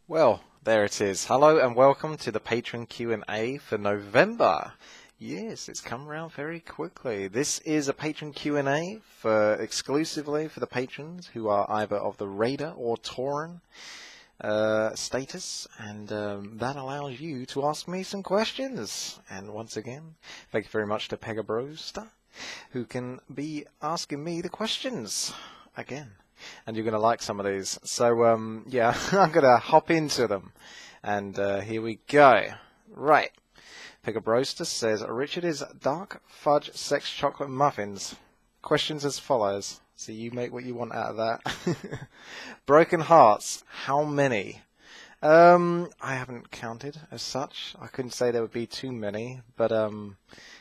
Well, there it is. Hello and welcome to the Patron Q&A for November. Yes, it's come around very quickly. This is a Patron Q&A exclusively for the patrons who are either of the Raider or Tauren status, and that allows you to ask me some questions. And once again, thank you very much to Pegabroster, who can be asking me the questions again. And you're going to like some of these. So, yeah, I'm going to hop into them. And here we go. Right. Pegabroster says, Richard is dark fudge sex chocolate muffins. Questions as follows. So you make what you want out of that. Broken hearts. How many? I haven't counted as such. I couldn't say there would be too many. But,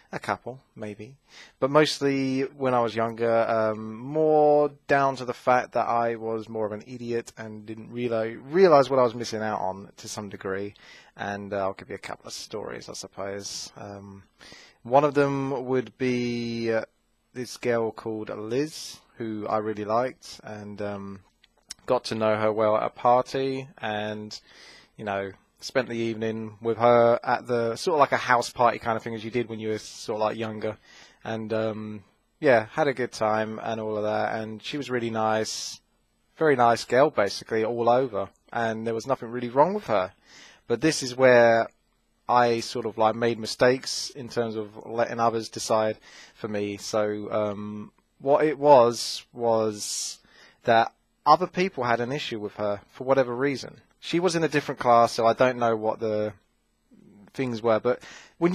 a couple, maybe. But mostly when I was younger, more down to the fact that I was more of an idiot and didn't realize what I was missing out on to some degree. And I'll give you a couple of stories, I suppose. One of them would be this girl called Liz, who I really liked, and got to know her well at a party, and, you know, spent the evening with her at the sort of like a house party kind of thing as you did when you were sort of like younger, and yeah, had a good time and all of that. And she was really nice, very nice girl basically all over, and there was nothing really wrong with her. But this is where I sort of like made mistakes in terms of letting others decide for me. So what it was that other people had an issue with her for whatever reason. She was in a different class, so I don't know what the things were. But when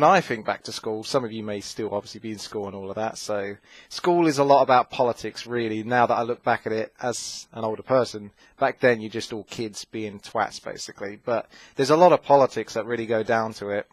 I think back to school, some of you may still obviously be in school and all of that. So school is a lot about politics, really. Now that I look back at it as an older person, back then you're just all kids being twats, basically. But there's a lot of politics that really go down to it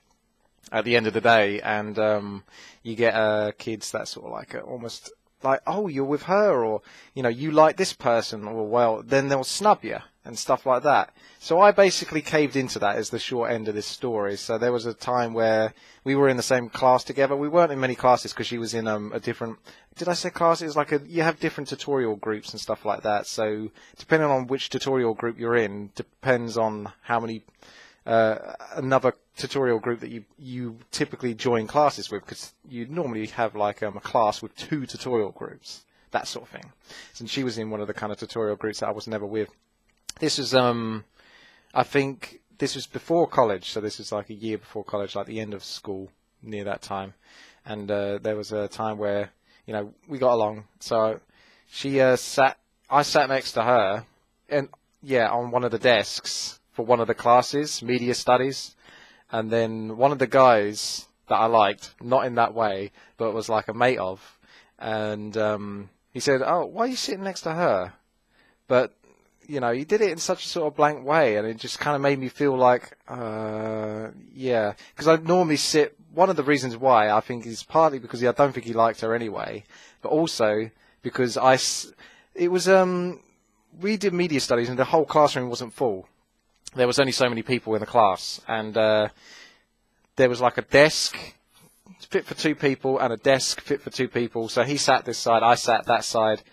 at the end of the day. And you get kids that sort of like almost like, oh, you're with her, or, you know, you like this person, or, well, then they'll snub you and stuff like that. So I basically caved into that as the short end of this story. So there was a time where we were in the same class together. We weren't in many classes because she was in a different, did I say classes? Like you have different tutorial groups and stuff like that. So depending on which tutorial group you're in, depends on how many another tutorial group that you typically join classes with, because you normally have like a class with 2 tutorial groups, that sort of thing. And she was in one of the kind of tutorial groups that I was never with. This was I think this was before college, so this was like a year before college, like the end of school, near that time. And there was a time where, you know, we got along. So she I sat next to her, and yeah, on one of the desks for one of the classes, media studies. And then one of the guys that I liked, not in that way, but was like a mate of, and he said, oh, why are you sitting next to her? But, you know, he did it in such a sort of blank way, and it just kind of made me feel like, yeah, because I normally sit, one of the reasons why I think is partly because I don't think he liked her anyway, but also because we did media studies and the whole classroom wasn't full. There was only so many people in the class, and there was like a desk fit for 2 people and a desk fit for 2 people. So he sat this side, I sat that side.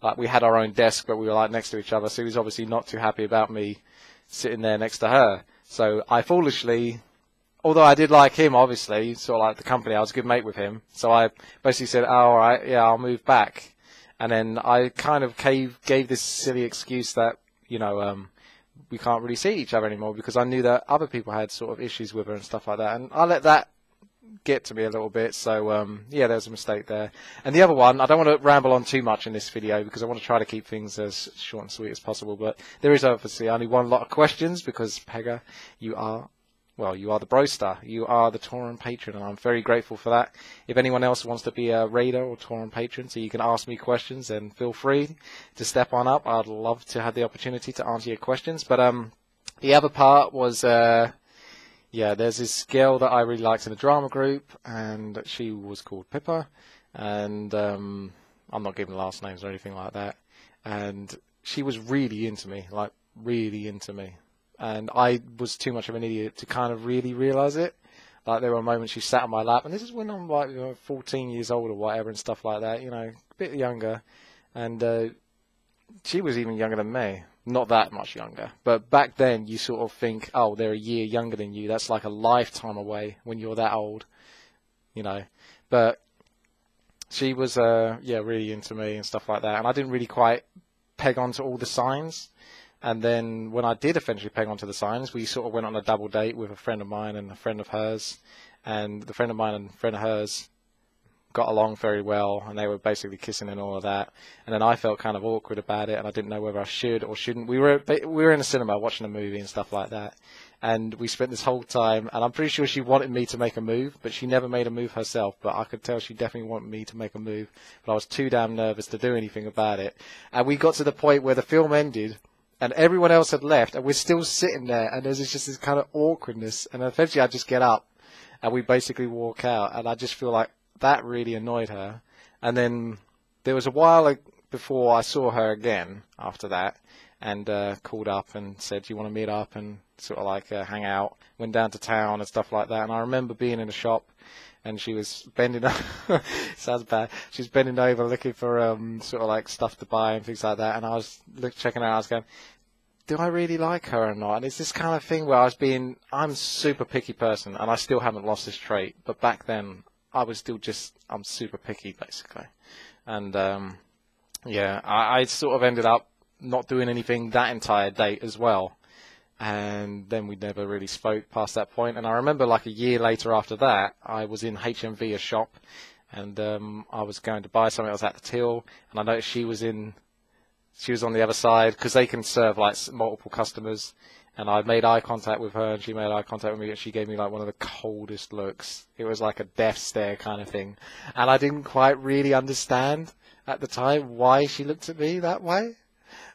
Like we had our own desk, but we were like next to each other. So he was obviously not too happy about me sitting there next to her. So I foolishly, although I did like him, obviously, sort of like the company, I was a good mate with him. So I basically said, oh, all right, yeah, I'll move back. And then I kind of gave this silly excuse that, you know, we can't really see each other anymore, because I knew that other people had sort of issues with her and stuff like that, and I let that get to me a little bit. So yeah, there was a mistake there. And the other one, I don't want to ramble on too much in this video because I want to try to keep things as short and sweet as possible, but there is obviously only one lot of questions, because Pega, you are the Broster, you are the Tauren patron, and I'm very grateful for that. If anyone else wants to be a Raider or Tauren patron, so you can ask me questions, then feel free to step on up. I'd love to have the opportunity to answer your questions. But the other part was, yeah, there's this girl that I really liked in a drama group, and she was called Pippa, and I'm not giving last names or anything like that. And she was really into me, like really into me. And I was too much of an idiot to kind of really realise it. Like there were moments she sat on my lap, and this is when I'm like 14 years old or whatever and stuff like that, you know, a bit younger. And she was even younger than me. Not that much younger. But back then, you sort of think, oh, they're a year younger than you. That's like a lifetime away when you're that old, you know. But she was, yeah, really into me and stuff like that. And I didn't really quite peg onto all the signs. And then when I did eventually peg onto the signs, we sort of went on a double date with a friend of mine and a friend of hers. And the friend of mine and friend of hers got along very well, and they were basically kissing and all of that. And then I felt kind of awkward about it, and I didn't know whether I should or shouldn't. We were in a cinema watching a movie and stuff like that, and we spent this whole time, and I'm pretty sure she wanted me to make a move, but she never made a move herself, but I could tell she definitely wanted me to make a move, but I was too damn nervous to do anything about it. And we got to the point where the film ended, and everyone else had left, and we're still sitting there, and there's just this kind of awkwardness, and eventually I just get up, and we basically walk out, and I just feel like that really annoyed her. And then there was a while before I saw her again after that, and called up and said, do you want to meet up and sort of like hang out? Went down to town and stuff like that. And I remember being in a shop, and she was bending over, sounds bad, she was bending over looking for sort of like stuff to buy and things like that. And I was checking her out, I was going, do I really like her or not? And it's this kind of thing where I'm a super picky person, and I still haven't lost this trait, but back then I was still I'm super picky, basically. And, yeah, I sort of ended up not doing anything that entire date as well. And then we never really spoke past that point. And I remember like a year later after that, I was in HMV, a shop, and I was going to buy something. I was at the till, and I noticed she was on the other side, because they can serve like multiple customers. And I made eye contact with her, and she made eye contact with me, and she gave me like one of the coldest looks. It was like a death stare kind of thing. And I didn't quite really understand at the time why she looked at me that way.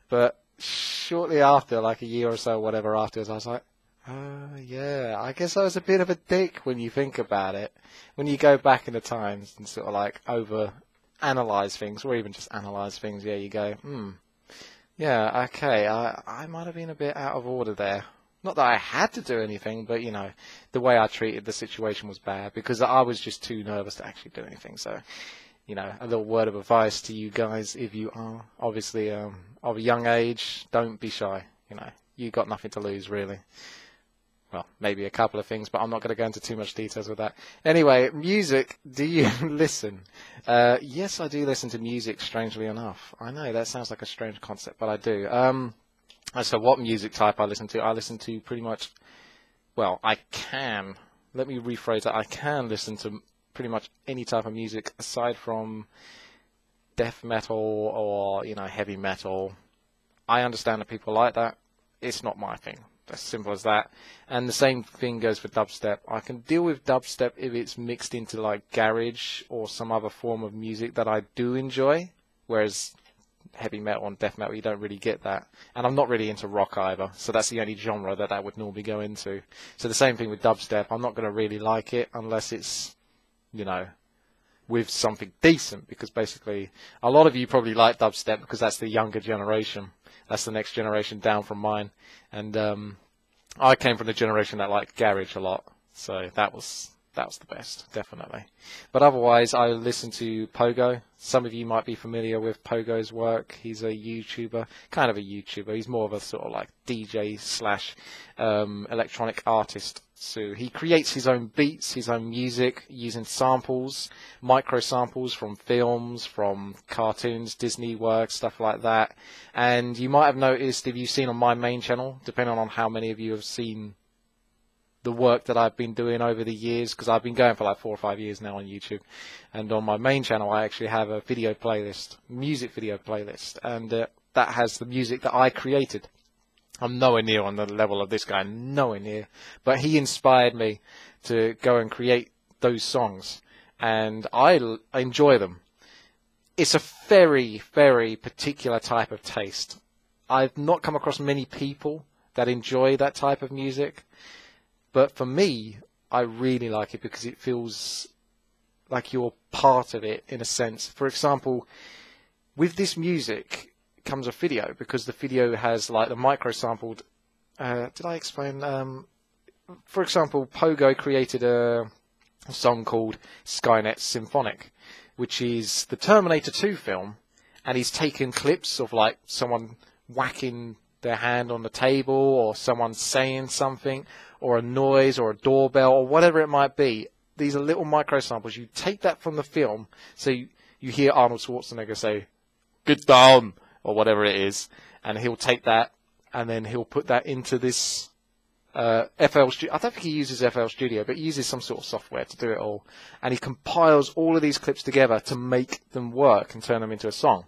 But shortly after, like a year or so, whatever afterwards, I was like, oh, yeah, I guess I was a bit of a dick when you think about it. When you go back in the times and sort of like over-analyze things, or even just analyze things, yeah, you go, yeah, okay, I might have been a bit out of order there. Not that I had to do anything, but, you know, the way I treated the situation was bad, because I was just too nervous to actually do anything. So, you know, a little word of advice to you guys, if you are obviously of a young age, don't be shy. You know, you got nothing to lose, really. Well, maybe a couple of things, but I'm not going to go into too much details with that. Anyway, music, do you listen? Yes, I do listen to music, strangely enough. I know, that sounds like a strange concept, but I do. So what music type I listen to? I listen to pretty much, well, let me rephrase that. I can listen to pretty much any type of music aside from death metal or, you know, heavy metal. I understand that people like that. It's not my thing. As simple as that. And the same thing goes for dubstep. I can deal with dubstep if it's mixed into like garage or some other form of music that I do enjoy, whereas heavy metal and death metal, you don't really get that. And I'm not really into rock either, so that's the only genre that would normally go into. So the same thing with dubstep. I'm not going to really like it unless it's, you know, with something decent, because basically a lot of you probably like dubstep because that's the younger generation. That's the next generation down from mine. And I came from the generation that liked garage a lot, so that was the best, definitely. But otherwise, I listen to Pogo. Some of you might be familiar with Pogo's work. He's a YouTuber, kind of a YouTuber. He's more of a sort of like DJ slash electronic artist. So he creates his own beats, his own music, using samples, micro samples from films, from cartoons, Disney work, stuff like that. And you might have noticed, if you've seen on my main channel, depending on how many of you have seen the work that I've been doing over the years, because I've been going for like 4 or 5 years now on YouTube, and on my main channel I actually have a video playlist, music video playlist, and that has the music that I created. I'm nowhere near on the level of this guy, nowhere near, but he inspired me to go and create those songs, and I enjoy them. It's a very, very particular type of taste. I've not come across many people that enjoy that type of music. But for me, I really like it because it feels like you're part of it in a sense. For example, with this music comes a video, because the video has like the micro sampled. Did I explain? For example, Pogo created a song called Skynet Symphonic, which is the Terminator 2 film, and he's taken clips of like someone whacking their hand on the table, or someone saying something, or a noise, or a doorbell, or whatever it might be. These are little micro samples. You take that from the film, so you hear Arnold Schwarzenegger say, "Get down," or whatever it is, and he'll take that, and then he'll put that into this FL Studio. I don't think he uses FL Studio, but he uses some sort of software to do it all. And he compiles all of these clips together to make them work and turn them into a song.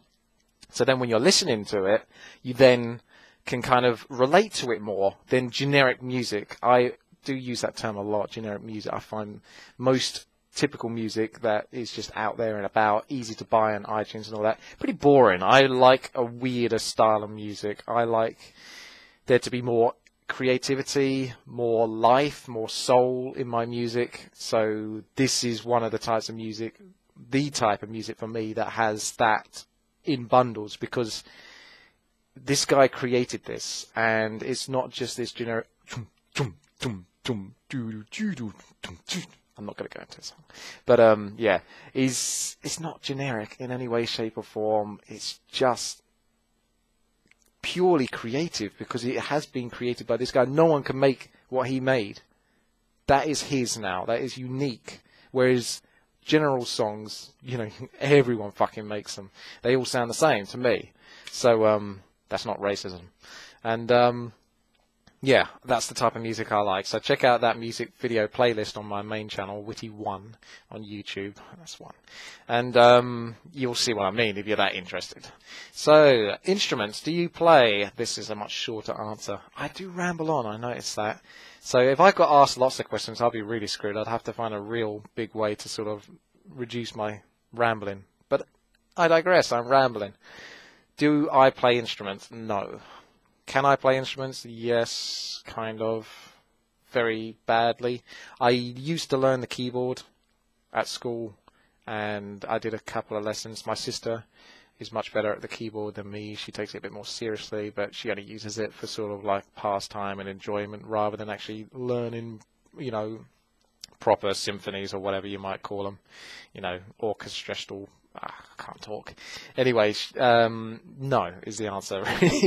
So then when you're listening to it, you then can kind of relate to it more than generic music. I do use that term a lot, generic music. I find most typical music that is just out there and about, easy to buy on iTunes and all that, pretty boring. I like a weirder style of music. I like there to be more creativity, more life, more soul in my music. So this is one of the types of music, the type of music for me that has that in bundles, because this guy created this, and it's not just this generic. I'm not going to go into a song, but yeah, it's not generic in any way, shape, or form. It's just purely creative, because it has been created by this guy. No one can make what he made. That is his now. That is unique. Whereas general songs, you know, everyone fucking makes them. They all sound the same to me. So that's not racism. And yeah, that's the type of music I like. So check out that music video playlist on my main channel, WTi1 on YouTube. That's one. And you'll see what I mean if you're that interested. So, instruments, do you play? This is a much shorter answer. I do ramble on, I noticed that. So if I got asked lots of questions, I'll be really screwed. I'd have to find a real big way to sort of reduce my rambling. But I digress, I'm rambling. Do I play instruments? No. Can I play instruments? Yes, kind of. Very badly. I used to learn the keyboard at school, and I did a couple of lessons. My sister is much better at the keyboard than me. She takes it a bit more seriously, but she only uses it for sort of like pastime and enjoyment rather than actually learning, you know, proper symphonies or whatever you might call them. You know, orchestral. I can't talk. Anyways, no is the answer.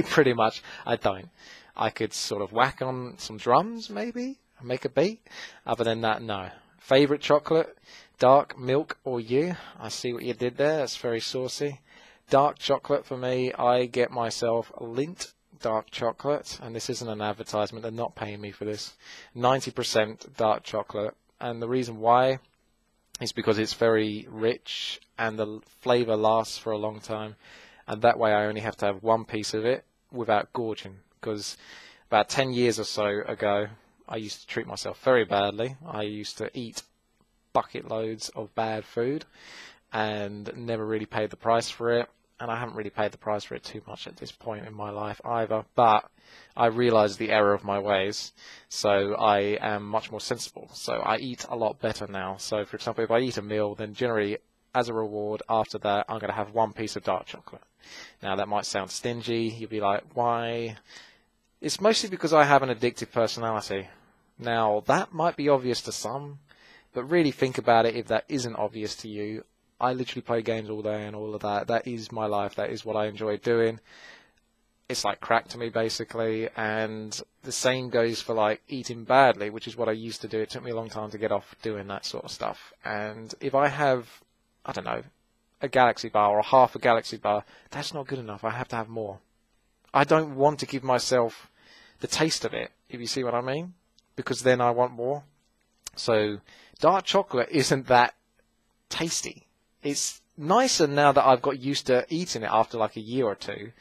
Pretty much, I don't. I could sort of whack on some drums, maybe, and make a beat. Other than that, no. Favorite chocolate? Dark, milk, or you? I see what you did there. That's very saucy. Dark chocolate for me. I get myself Lindt dark chocolate, and this isn't an advertisement. They're not paying me for this. 90% dark chocolate, and the reason why is because it's very rich and the flavour lasts for a long time, and that way I only have to have one piece of it without gorging, because about 10 years or so ago I used to treat myself very badly. I used to eat bucket loads of bad food and never really paid the price for it, and I haven't really paid the price for it too much at this point in my life either, but I realised the error of my ways, so I am much more sensible. So I eat a lot better now. So for example, if I eat a meal, then generally as a reward after that I'm going to have one piece of dark chocolate. Now that might sound stingy. You'll be like, why? It's mostly because I have an addictive personality. Now that might be obvious to some, but really think about it if that isn't obvious to you. I literally play games all day and all of that. That is my life. That is what I enjoy doing. It's like crack to me, basically, and the same goes for like eating badly, which is what I used to do. It took me a long time to get off doing that sort of stuff. And if I have, I don't know, a Galaxy bar or half a Galaxy bar, that's not good enough. I have to have more. I don't want to give myself the taste of it, if you see what I mean, because then I want more. So dark chocolate isn't that tasty. It's nicer now that I've got used to eating it after like a year or two.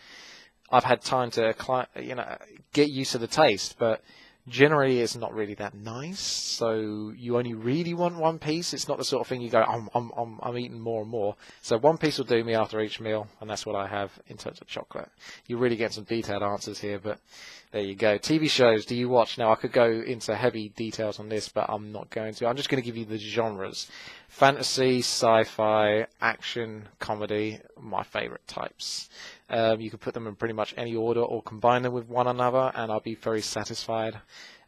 I've had time to, you know, get used to the taste, but generally it's not really that nice. So you only really want one piece. It's not the sort of thing you go, I'm eating more and more. So one piece will do me after each meal, and that's what I have in terms of chocolate. You really get some detailed answers here, but there you go. TV shows, do you watch? Now I could go into heavy details on this, but I'm not going to. I'm just going to give you the genres. Fantasy, sci-fi, action, comedy, my favourite types. You can put them in pretty much any order or combine them with one another, and I'll be very satisfied.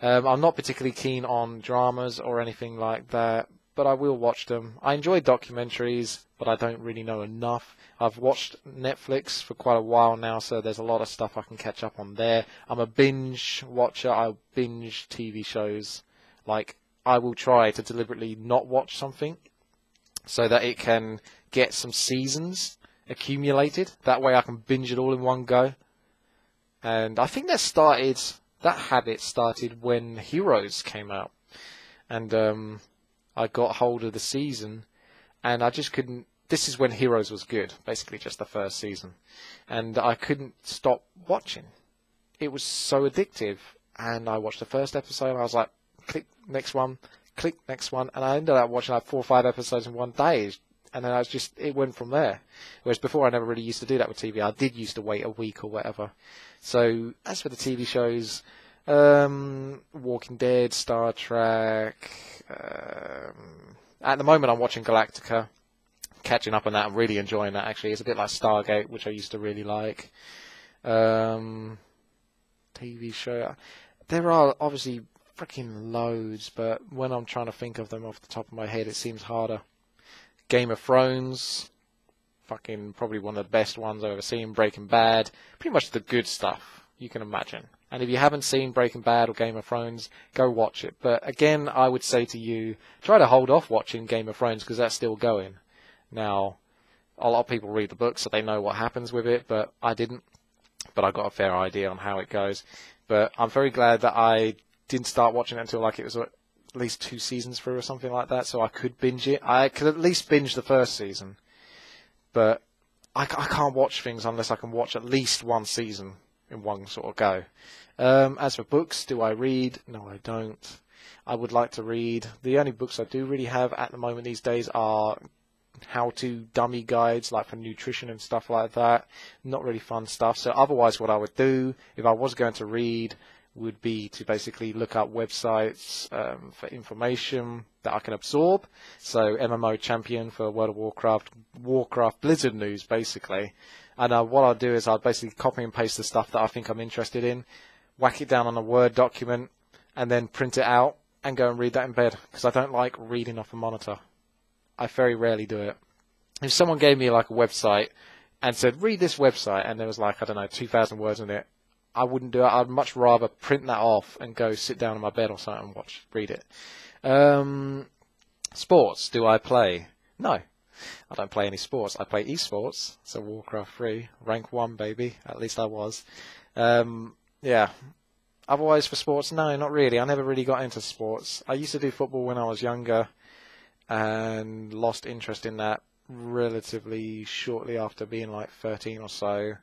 I'm not particularly keen on dramas or anything like that. but I will watch them. I enjoy documentaries, but I don't really know enough. I've watched Netflix for quite a while now, so there's a lot of stuff I can catch up on there. I'm a binge watcher. I binge TV shows. Like, I will try to deliberately not watch something so that it can get some seasons accumulated. That way I can binge it all in one go. And I think that habit started when Heroes came out. And I got hold of the season, and I just couldn't. This is when Heroes was good, basically just the first season. And I couldn't stop watching. It was so addictive. And I watched the first episode, and I was like, click next one, click next one. And I ended up watching like 4 or 5 episodes in one day. And then it went from there. Whereas before I never really used to do that with TV. I did used to wait a week or whatever. So as for the TV shows, Walking Dead, Star Trek, at the moment I'm watching Galactica, catching up on that. I'm really enjoying that actually. It's a bit like Stargate, which I used to really like. TV show, there are obviously freaking loads, but when I'm trying to think of them off the top of my head, it seems harder. Game of Thrones, fucking probably one of the best ones I've ever seen. Breaking Bad, pretty much the good stuff you can imagine. And if you haven't seen Breaking Bad or Game of Thrones, go watch it. But again, I would say to you, try to hold off watching Game of Thrones because that's still going. Now, a lot of people read the book so they know what happens with it, but I didn't. But I got a fair idea on how it goes. But I'm very glad that I didn't start watching it until like it was at least 2 seasons through or something like that, so I could binge it. I could at least binge the first season. But I can't watch things unless I can watch at least 1 season in one sort of go. As for books, do I read? No, I don't. I would like to read. The only books I do really have at the moment these days are how-to dummy guides, like for nutrition and stuff like that. Not really fun stuff. So otherwise what I would do, if I was going to read, would be to basically look up websites for information that I can absorb. So MMO Champion for World of Warcraft, Warcraft Blizzard news basically. And what I'll do is I'll basically copy and paste the stuff that I think I'm interested in, whack it down on a Word document, and then print it out and go and read that in bed. Because I don't like reading off a monitor. I very rarely do it. If someone gave me like a website and said, read this website, and there was like, I don't know, 2,000 words in it, I wouldn't do it. I'd much rather print that off and go sit down in my bed or something and read it. Sports, do I play? No, I don't play any sports. I play esports, so Warcraft 3, rank 1, baby. At least I was. Yeah. Otherwise for sports, no, not really. I never really got into sports. I used to do football when I was younger and lost interest in that relatively shortly after being like 13 or so.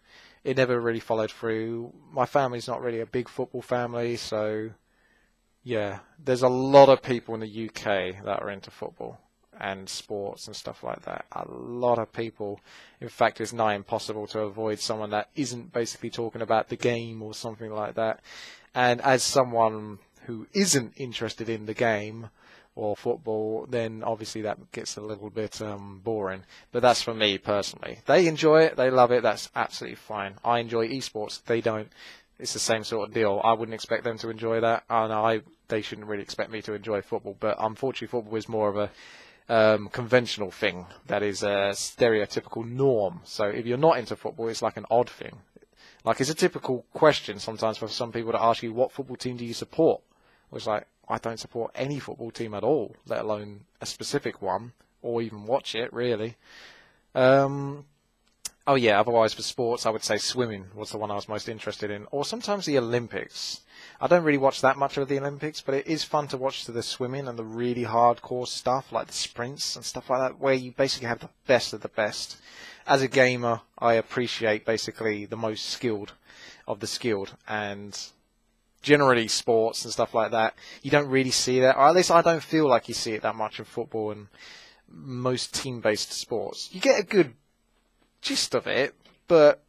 It never really followed through. My family's not really a big football family, so yeah, there's a lot of people in the UK that are into football and sports and stuff like that. A lot of people. In fact, it's nigh impossible to avoid someone that isn't basically talking about the game or something like that. And as someone who isn't interested in the game or football, then obviously that gets a little bit boring. But that's for me personally. They enjoy it, they love it, that's absolutely fine. I enjoy esports, they don't. It's the same sort of deal. I wouldn't expect them to enjoy that, and they shouldn't really expect me to enjoy football. But unfortunately, football is more of a conventional thing that is a stereotypical norm. So if you're not into football, it's like an odd thing. Like, it's a typical question sometimes for some people to ask you, what football team do you support? It's like, I don't support any football team at all, let alone a specific one, or even watch it, really. Oh yeah, otherwise for sports, I would say swimming was the one I was most interested in, or sometimes the Olympics. I don't really watch that much of the Olympics, but it is fun to watch the swimming and the really hardcore stuff, like the sprints and stuff like that, where you basically have the best of the best. As a gamer, I appreciate basically the most skilled of the skilled, and generally sports and stuff like that, you don't really see that, or at least I don't feel like you see it that much in football and most team-based sports. You get a good gist of it, but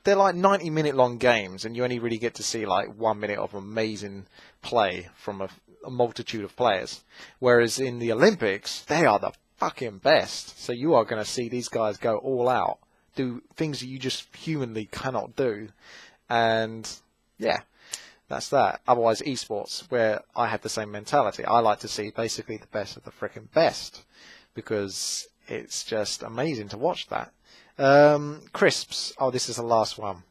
they're like 90-minute long games, and you only really get to see like 1 minute of amazing play from a multitude of players. Whereas in the Olympics, they are the fucking best. So you are going to see these guys go all out, do things that you just humanly cannot do. And yeah, That's that. Otherwise, esports, where I have the same mentality. I like to see basically the best of the frickin' best, because it's just amazing to watch that. Crisps. Oh, this is the last one.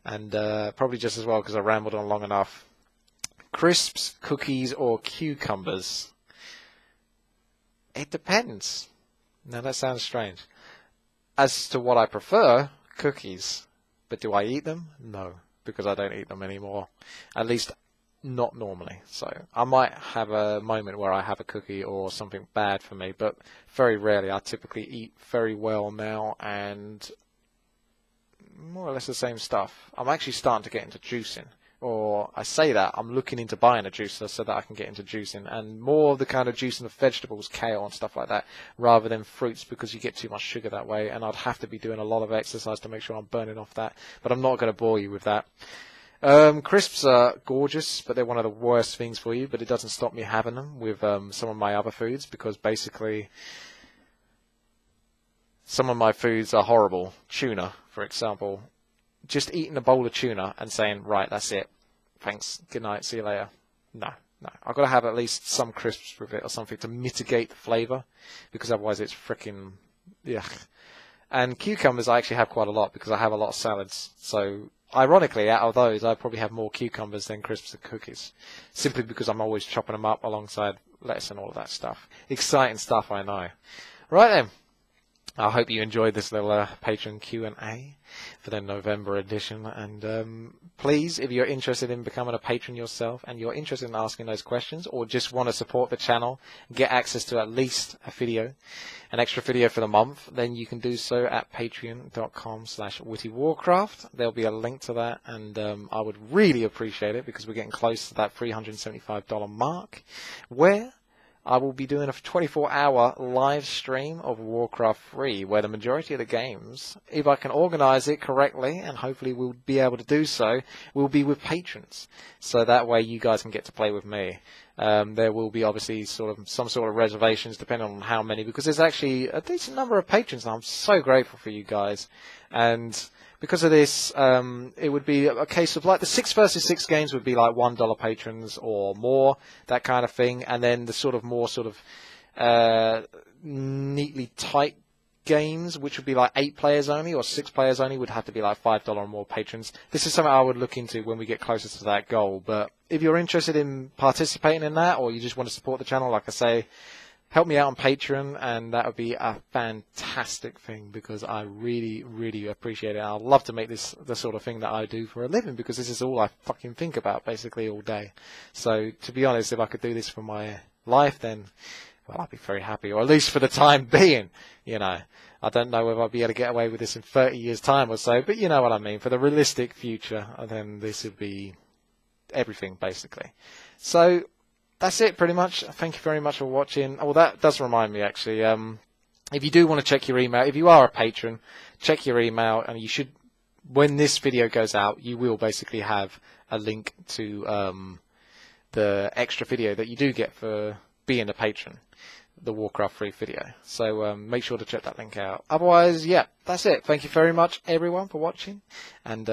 And probably just as well because I rambled on long enough. Crisps, cookies, or cucumbers? It depends. Now that sounds strange. As to what I prefer, cookies. But do I eat them? No, because I don't eat them anymore. At least not normally. So I might have a moment where I have a cookie or something bad for me, but very rarely. I typically eat very well now and more or less the same stuff. I'm actually starting to get into juicing. Or I say that, I'm looking into buying a juicer so that I can get into juicing, and more of the kind of juicing of vegetables, kale and stuff like that, rather than fruits, because you get too much sugar that way, and I'd have to be doing a lot of exercise to make sure I'm burning off that, but I'm not going to bore you with that. Crisps are gorgeous, but they're one of the worst things for you, but it doesn't stop me having them with some of my other foods, because basically some of my foods are horrible. Tuna, for example. Just eating a bowl of tuna and saying, right, that's it. Thanks, good night, see you later. No. I've got to have at least some crisps with it or something to mitigate the flavour, because otherwise it's freaking yuck. And cucumbers I actually have quite a lot because I have a lot of salads. So, ironically, out of those, I probably have more cucumbers than crisps and cookies. Simply because I'm always chopping them up alongside lettuce and all of that stuff. Exciting stuff, I know. Right then. I hope you enjoyed this little Patron Q&A for the November edition, and please, if you're interested in becoming a patron yourself and you're interested in asking those questions, or just want to support the channel and get access to at least a video, an extra video for the month, then you can do so at patreon.com/WTiiWarcraft. There'll be a link to that, and I would really appreciate it, because we're getting close to that $375 mark, where I will be doing a 24-hour live stream of Warcraft 3, where the majority of the games, if I can organise it correctly, and hopefully we'll be able to do so, will be with patrons. So that way you guys can get to play with me. There will be obviously some sort of reservations depending on how many, because there's actually a decent number of patrons, and I'm so grateful for you guys. And because of this, it would be a case of like the 6 versus 6 games would be like $1 patrons or more, that kind of thing. And then the more neatly tight games, which would be like 8 players only or 6 players only, would have to be like $5 or more patrons. This is something I would look into when we get closer to that goal. But if you're interested in participating in that, or you just want to support the channel, like I say, help me out on Patreon, and that would be a fantastic thing, because I really, really appreciate it. I'd love to make this the sort of thing that I do for a living, because this is all I fucking think about basically all day. So, to be honest, if I could do this for my life, then, well, I'd be very happy, or at least for the time being, you know. I don't know whether I'll be able to get away with this in 30 years' time or so, but you know what I mean. For the realistic future, then this would be everything, basically. So, that's it, pretty much. Thank you very much for watching. Oh, that does remind me, actually. If you do want to check your email, if you are a patron, check your email, and you should, when this video goes out, you will basically have a link to the extra video that you do get for being a patron, the Warcraft 3 video. So make sure to check that link out. Otherwise, yeah, that's it. Thank you very much, everyone, for watching, and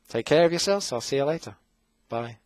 take care of yourselves. I'll see you later. Bye.